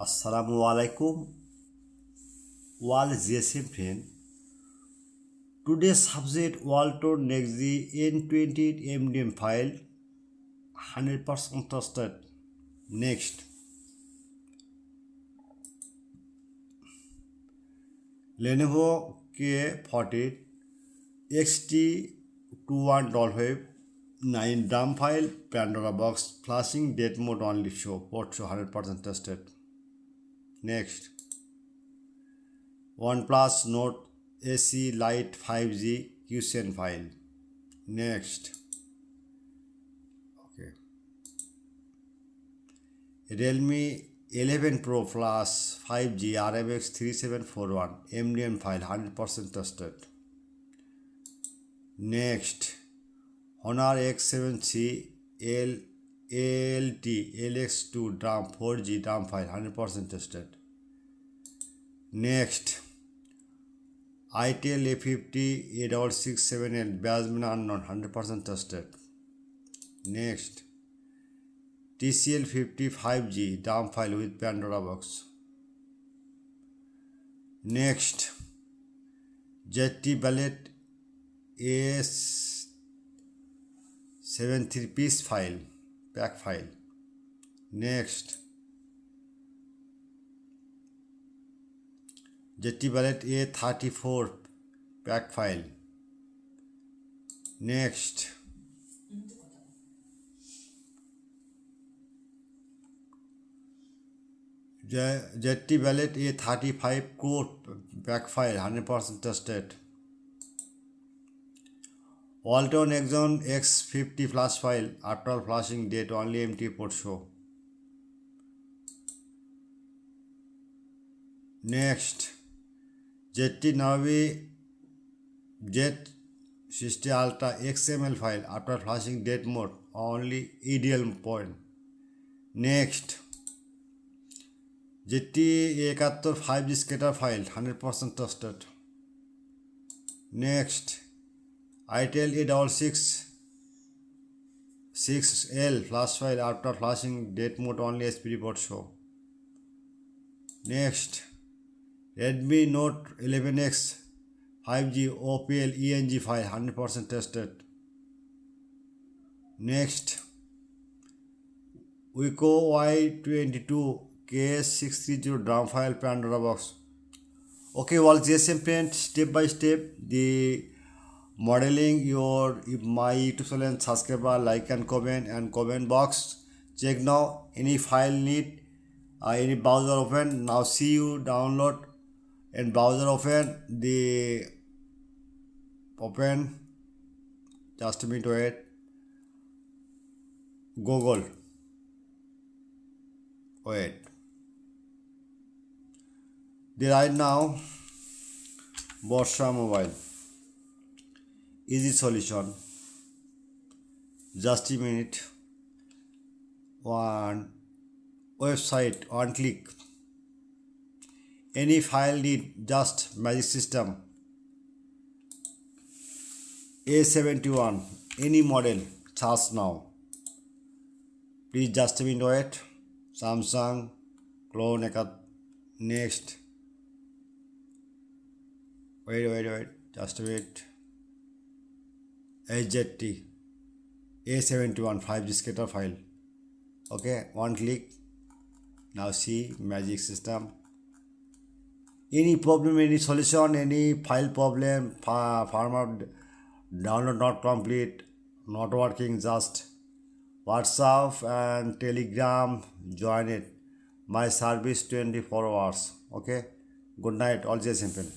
Assalamu alaikum. Wal GSM friend. Today's subject Walter Nexi N20 MDM file 100% trusted. Next. Lenovo K40 XT21 Dolwave 9 dump file Pandora box flashing date mode only show port show 100% tested. Next. OnePlus Note AC Lite 5G QCN file. Next. Okay. Realme 11 Pro Plus 5G RMX 3741 MDM file 100% tested. Next. Honor X7C ALT LX2 dump 4G dump file 100% tested. Next. Itel A666L Basman unknown 100% tested. Next. TCL 55G dump file with Pandora box. Next. ZT Ballet A73 piece file pack file. Next. ZT Ballet A34 pack file. Next. ZT Ballet A35 core pack file 100% tested. Walton Exxon X50 flash file after flashing date only empty port show. Next. ZT Navi Z60 Ultra XML file after flashing date mode only ideal point. Next. ZT A71 5G scatter file 100% tested. Next. Itel A666L flash file after flashing date mode only SPD Prot show. Next. Redmi Note 11X 5G OPL ENG file 100% tested. Next. Wiko Y22 KS630 drum file Pandora box. Okay, all GSM print step by step the modeling your my YouTube channel, subscriber, like and comment box. Check now any file need any browser open. Now see you download and browser open the open just a minute wait. Google wait. The right now Borsha Mobile easy solution. Just a minute. One website, one click. Any file need just magic system. A71 any model search now. Please just a minute wait. Samsung clone next. Wait. Just wait. HZT A71 5G scatter file. Okay, one click. Now see magic system. Any problem, any solution, any file problem, format download not complete, not working, just WhatsApp and Telegram join it. My service 24 hours. Okay. Good night. All just simple.